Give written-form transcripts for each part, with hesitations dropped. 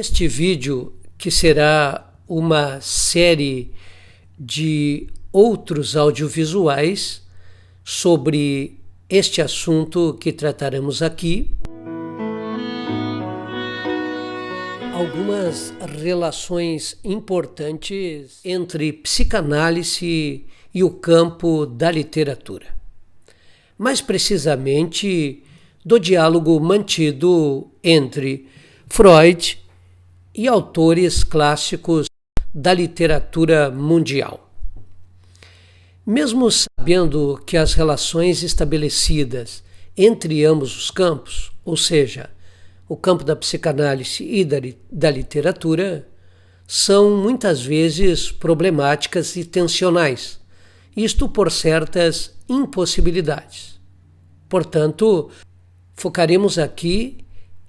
Este vídeo, que será uma série de outros audiovisuais sobre este assunto que trataremos aqui, algumas relações importantes entre psicanálise e o campo da literatura. Mais precisamente, do diálogo mantido entre Freud e autores clássicos da literatura mundial. Mesmo sabendo que as relações estabelecidas entre ambos os campos, ou seja, o campo da psicanálise e da literatura, são muitas vezes problemáticas e tensionais, isto por certas impossibilidades. Portanto, focaremos aqui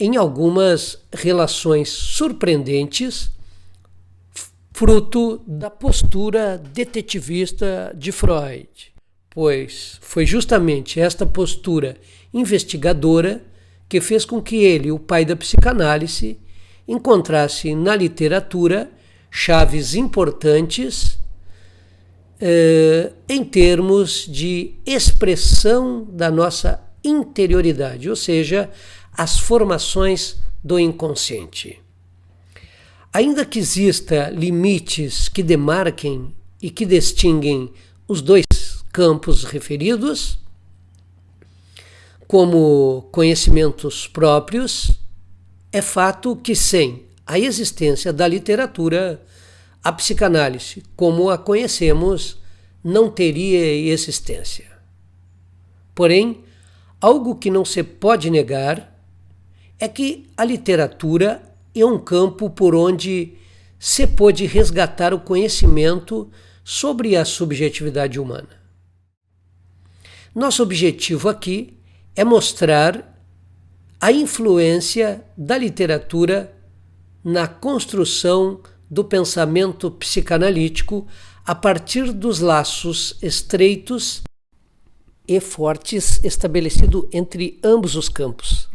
em algumas relações surpreendentes, fruto da postura detetivista de Freud, pois foi justamente esta postura investigadora que fez com que ele, o pai da psicanálise, encontrasse na literatura chaves importantes em termos de expressão da nossa interioridade, ou seja, as formações do inconsciente. Ainda que exista limites que demarquem e que distinguem os dois campos referidos, como conhecimentos próprios, é fato que sem a existência da literatura, a psicanálise, como a conhecemos, não teria existência. Porém, algo que não se pode negar é que a literatura é um campo por onde se pode resgatar o conhecimento sobre a subjetividade humana. Nosso objetivo aqui é mostrar a influência da literatura na construção do pensamento psicanalítico a partir dos laços estreitos e fortes estabelecidos entre ambos os campos.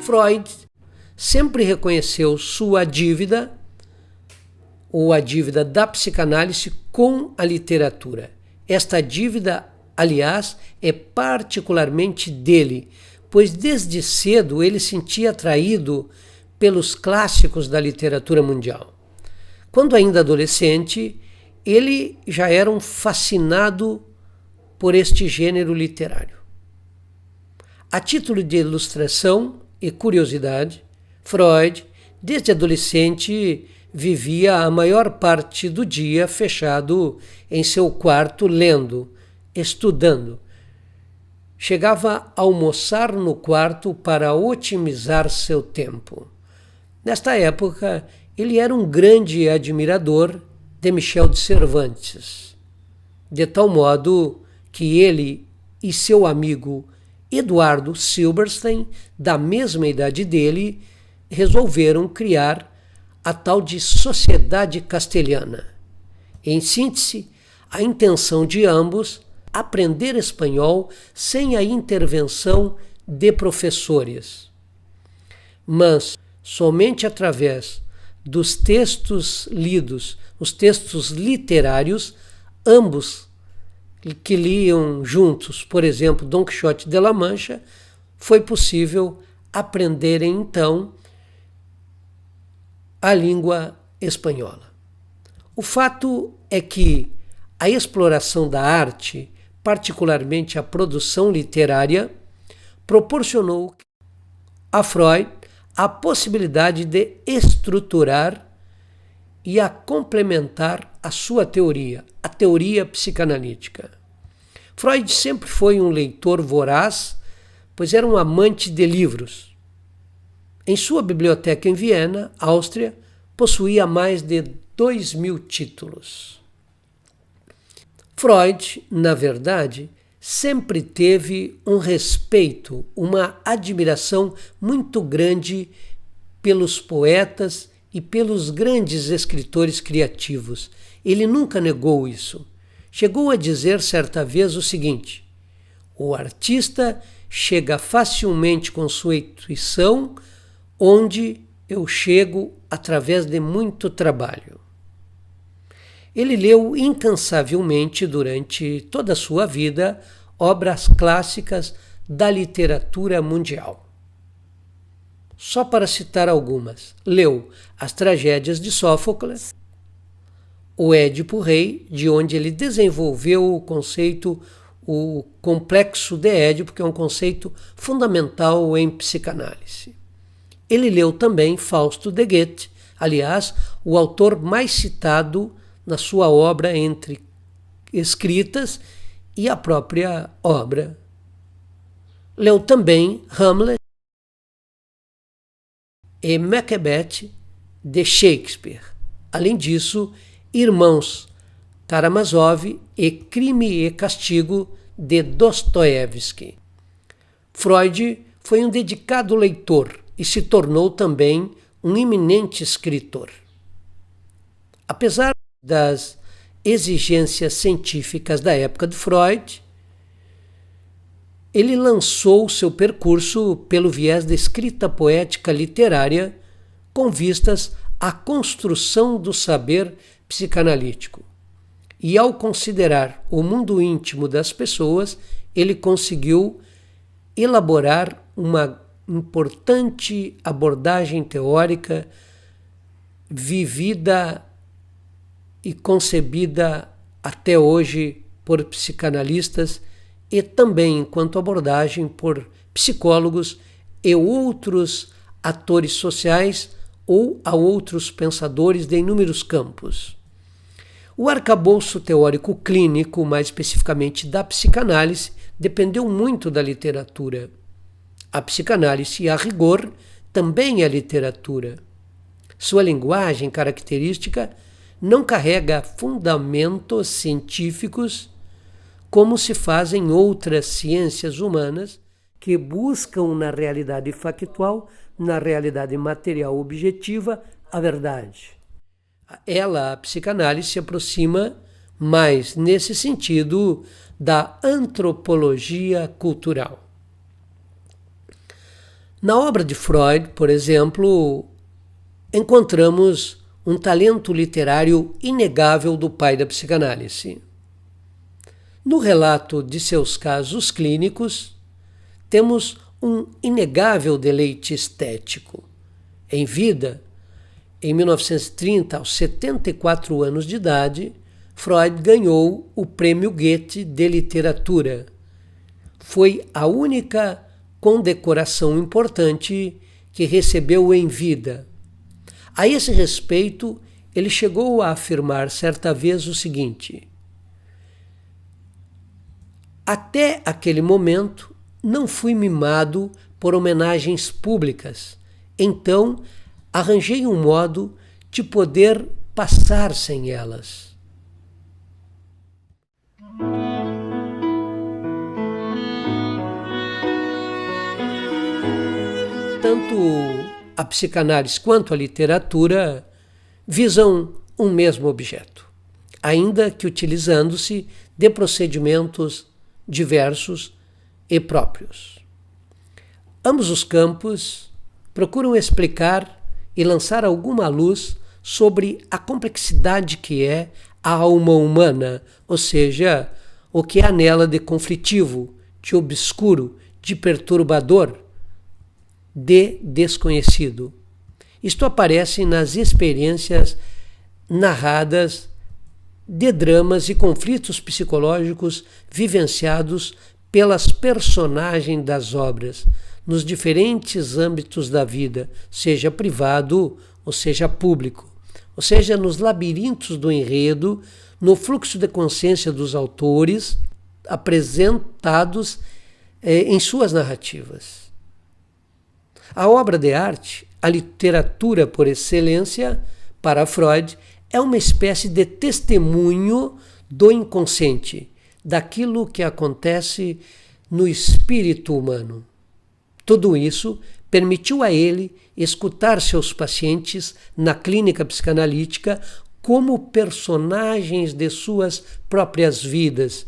Freud sempre reconheceu sua dívida, ou a dívida da psicanálise, com a literatura. Esta dívida, aliás, é particularmente dele, pois desde cedo ele se sentia atraído pelos clássicos da literatura mundial. Quando ainda adolescente, ele já era um fascinado por este gênero literário. A título de ilustração e curiosidade, Freud, desde adolescente, vivia a maior parte do dia fechado em seu quarto, lendo, estudando. Chegava a almoçar no quarto para otimizar seu tempo. Nesta época, ele era um grande admirador de Michel de Cervantes, de tal modo que ele e seu amigo Eduardo Silberstein, da mesma idade dele, resolveram criar a tal de Sociedade Castelhana. Em síntese, a intenção de ambos aprender espanhol sem a intervenção de professores, mas somente através dos textos lidos, os textos literários, ambos que liam juntos, por exemplo, Dom Quixote de la Mancha, foi possível aprenderem então a língua espanhola. O fato é que a exploração da arte, particularmente a produção literária, proporcionou a Freud a possibilidade de estruturar e a complementar a sua teoria, a teoria psicanalítica. Freud sempre foi um leitor voraz, pois era um amante de livros. Em sua biblioteca em Viena, Áustria, possuía mais de 2.000 títulos. Freud, na verdade, sempre teve um respeito, uma admiração muito grande pelos poetas e pelos grandes escritores criativos. Ele nunca negou isso. Chegou a dizer certa vez o seguinte: O artista chega facilmente com sua intuição onde eu chego através de muito trabalho. Ele leu incansavelmente durante toda a sua vida obras clássicas da literatura mundial. Só para citar algumas, leu as tragédias de Sófocles, o Édipo Rei, de onde ele desenvolveu o conceito, o complexo de Édipo, que é um conceito fundamental em psicanálise. Ele leu também Fausto de Goethe, aliás, o autor mais citado na sua obra entre escritas e a própria obra. Leu também Hamlet e Macbeth de Shakespeare. Além disso, Irmãos Karamazov e Crime e Castigo de Dostoiévski. Freud foi um dedicado leitor e se tornou também um eminente escritor. Apesar das exigências científicas da época de Freud, ele lançou seu percurso pelo viés da escrita poética literária com vistas à construção do saber psicanalítico. E ao considerar o mundo íntimo das pessoas, ele conseguiu elaborar uma importante abordagem teórica vivida e concebida até hoje por psicanalistas e também enquanto abordagem por psicólogos e outros atores sociais ou a outros pensadores de inúmeros campos. O arcabouço teórico clínico, mais especificamente da psicanálise, dependeu muito da literatura. A psicanálise, a rigor, também é literatura. Sua linguagem característica não carrega fundamentos científicos como se fazem outras ciências humanas que buscam na realidade factual, na realidade material objetiva, a verdade. A psicanálise, se aproxima mais nesse sentido da antropologia cultural. Na obra de Freud, por exemplo, encontramos um talento literário inegável do pai da psicanálise. No relato de seus casos clínicos, temos um inegável deleite estético. Em vida, em 1930, aos 74 anos de idade, Freud ganhou o Prêmio Goethe de Literatura. Foi a única condecoração importante que recebeu em vida. A esse respeito, ele chegou a afirmar certa vez o seguinte: até aquele momento, não fui mimado por homenagens públicas, então arranjei um modo de poder passar sem elas. Tanto a psicanálise quanto a literatura visam um mesmo objeto, ainda que utilizando-se de procedimentos diversos e próprios. Ambos os campos procuram explicar e lançar alguma luz sobre a complexidade que é a alma humana, ou seja, o que há nela de conflitivo, de obscuro, de perturbador, de desconhecido. Isto aparece nas experiências narradas de dramas e conflitos psicológicos vivenciados pelas personagens das obras, nos diferentes âmbitos da vida, seja privado ou seja público, ou seja, nos labirintos do enredo, no fluxo de consciência dos autores apresentados em suas narrativas. A obra de arte, a literatura por excelência, para Freud, é uma espécie de testemunho do inconsciente, daquilo que acontece no espírito humano. Tudo isso permitiu a ele escutar seus pacientes na clínica psicanalítica como personagens de suas próprias vidas,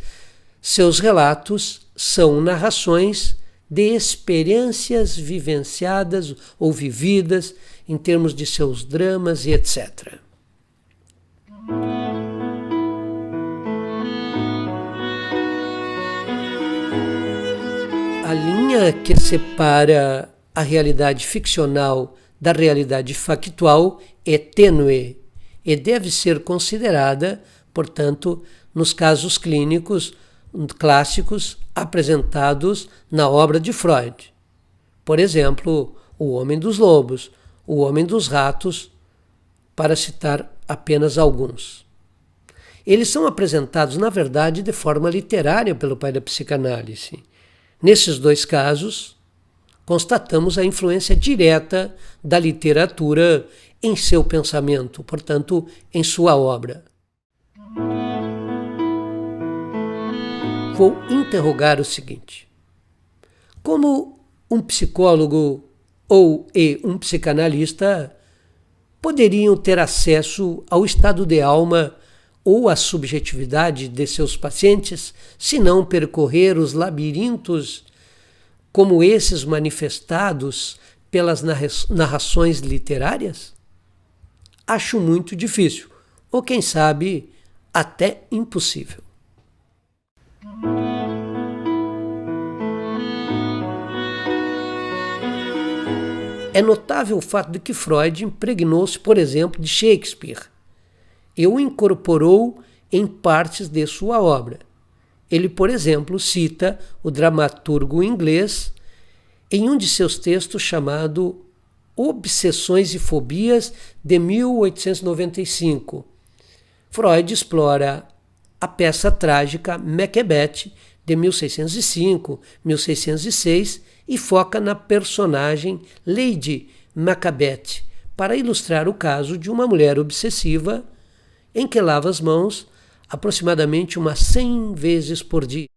Seus relatos são narrações de experiências vivenciadas ou vividas em termos de seus dramas e etc. A linha que separa a realidade ficcional da realidade factual é tênue e deve ser considerada, portanto, nos casos clínicos clássicos apresentados na obra de Freud. Por exemplo, O Homem dos Lobos, O Homem dos Ratos, para citar apenas alguns. Eles são apresentados, na verdade, de forma literária pelo pai da psicanálise. Nesses dois casos, constatamos a influência direta da literatura em seu pensamento, portanto, em sua obra. Vou interrogar o seguinte: como um psicólogo ou um psicanalista poderiam ter acesso ao estado de alma ou à subjetividade de seus pacientes se não percorrer os labirintos como esses manifestados pelas narrações literárias? Acho muito difícil, ou quem sabe, até impossível. É notável o fato de que Freud impregnou-se, por exemplo, de Shakespeare e o incorporou em partes de sua obra. Ele, por exemplo, cita o dramaturgo inglês em um de seus textos chamado Obsessões e Fobias, de 1895. Freud explora a peça trágica Macbeth, de 1605, 1606, e foca na personagem Lady Macbeth, para ilustrar o caso de uma mulher obsessiva em que lava as mãos aproximadamente umas 100 vezes por dia.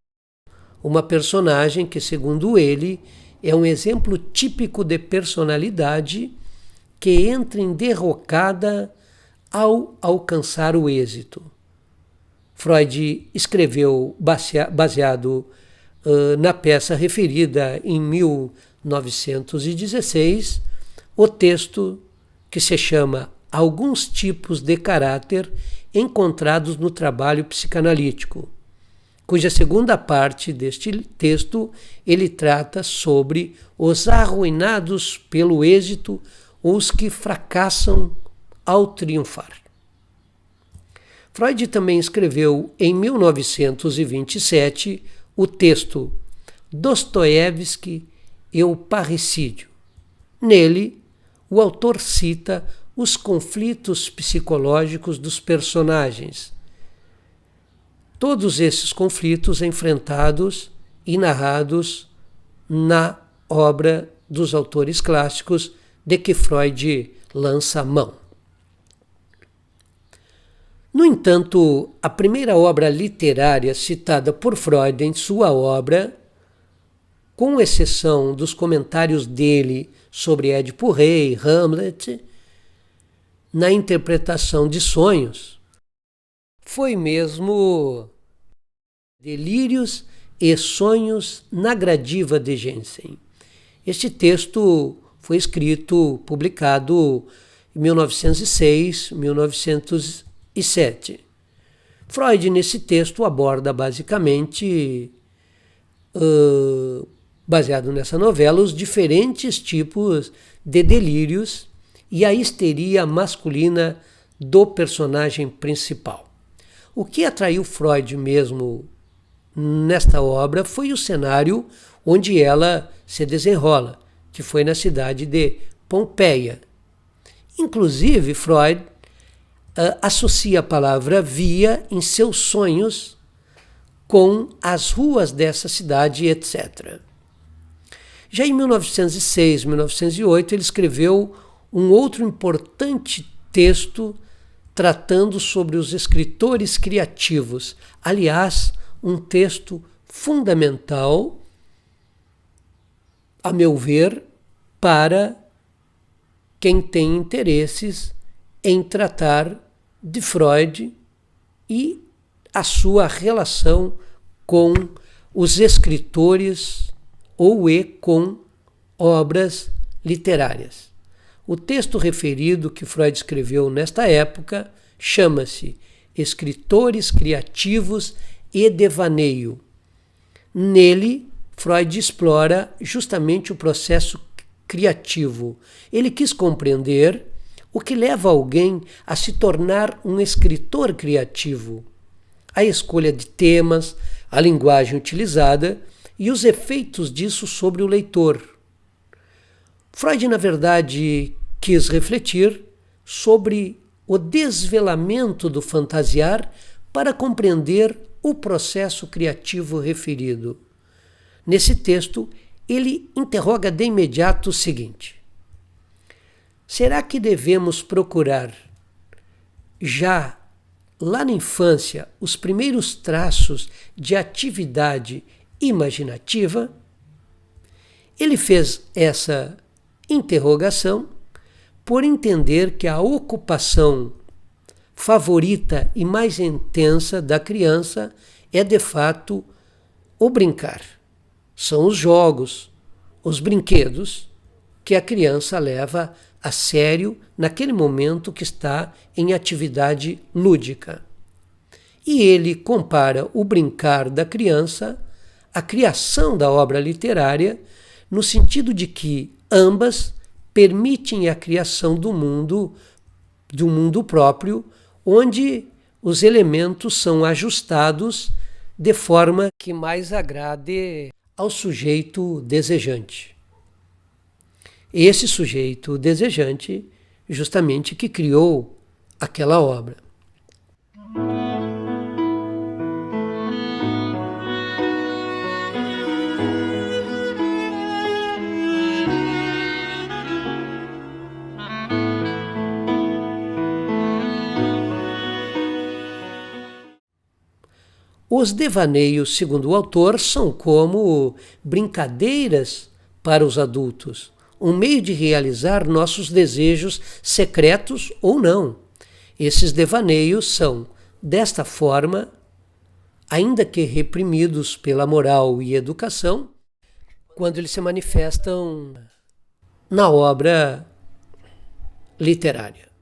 Uma personagem que, segundo ele, é um exemplo típico de personalidade que entra em derrocada ao alcançar o êxito. Freud escreveu, baseado na peça referida em 1916, o texto que se chama Alguns Tipos de Caráter Encontrados no Trabalho Psicanalítico, cuja segunda parte deste texto ele trata sobre os arruinados pelo êxito ou os que fracassam ao triunfar. Freud também escreveu em 1927 o texto Dostoiévski e o Parricídio. Nele, o autor cita os conflitos psicológicos dos personagens. Todos esses conflitos enfrentados e narrados na obra dos autores clássicos de que Freud lança mão. No entanto, a primeira obra literária citada por Freud em sua obra, com exceção dos comentários dele sobre Édipo Rei, Hamlet, na interpretação de sonhos, foi mesmo Delírios e Sonhos na Gradiva de Jensen. Este texto foi escrito, publicado em 1906, 1907. Freud, nesse texto, aborda basicamente, baseado nessa novela, os diferentes tipos de delírios e a histeria masculina do personagem principal. O que atraiu Freud mesmo nesta obra foi o cenário onde ela se desenrola, que foi na cidade de Pompeia. Inclusive, Freud associa a palavra via em seus sonhos com as ruas dessa cidade, etc. Já em 1906, 1908, ele escreveu um outro importante texto tratando sobre os escritores criativos. Aliás, um texto fundamental, a meu ver, para quem tem interesses em tratar de Freud e a sua relação com os escritores ou com obras literárias. O texto referido que Freud escreveu nesta época chama-se Escritores Criativos e Devaneio. Nele, Freud explora justamente o processo criativo. Ele quis compreender o que leva alguém a se tornar um escritor criativo. A escolha de temas, a linguagem utilizada e os efeitos disso sobre o leitor. Freud, na verdade, quis refletir sobre o desvelamento do fantasiar para compreender o processo criativo referido. Nesse texto, ele interroga de imediato o seguinte: será que devemos procurar, já lá na infância, os primeiros traços de atividade imaginativa? Ele fez essa interrogação por entender que a ocupação favorita e mais intensa da criança é, de fato, o brincar. São os jogos, os brinquedos que a criança leva a sério naquele momento que está em atividade lúdica. E ele compara o brincar da criança à criação da obra literária, no sentido de que ambas permitem a criação do mundo próprio, onde os elementos são ajustados de forma que mais agrade ao sujeito desejante. Esse sujeito desejante, justamente, que criou aquela obra. Os devaneios, segundo o autor, são como brincadeiras para os adultos, um meio de realizar nossos desejos secretos ou não. Esses devaneios são, desta forma, ainda que reprimidos pela moral e educação, quando eles se manifestam na obra literária.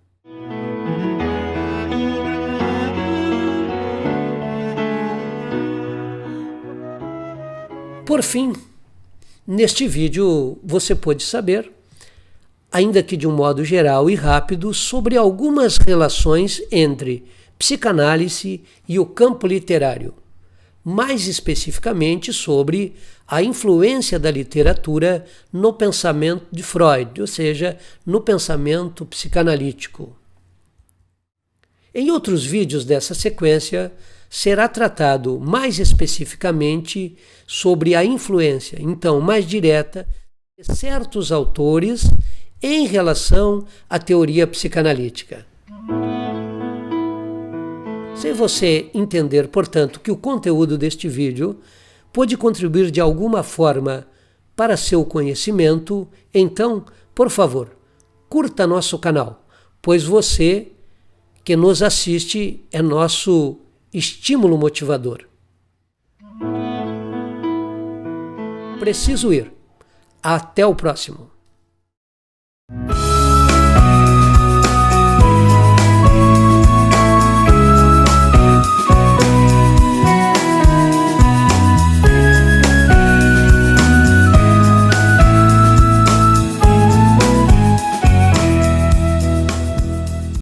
Por fim, neste vídeo você pôde saber, ainda que de um modo geral e rápido, sobre algumas relações entre psicanálise e o campo literário, mais especificamente sobre a influência da literatura no pensamento de Freud, ou seja, no pensamento psicanalítico. Em outros vídeos dessa sequência, será tratado mais especificamente sobre a influência, então mais direta, de certos autores em relação à teoria psicanalítica. Se você entender, portanto, que o conteúdo deste vídeo pode contribuir de alguma forma para seu conhecimento, então, por favor, curta nosso canal, pois você que nos assiste é nosso estímulo motivador. Preciso ir. Até o próximo.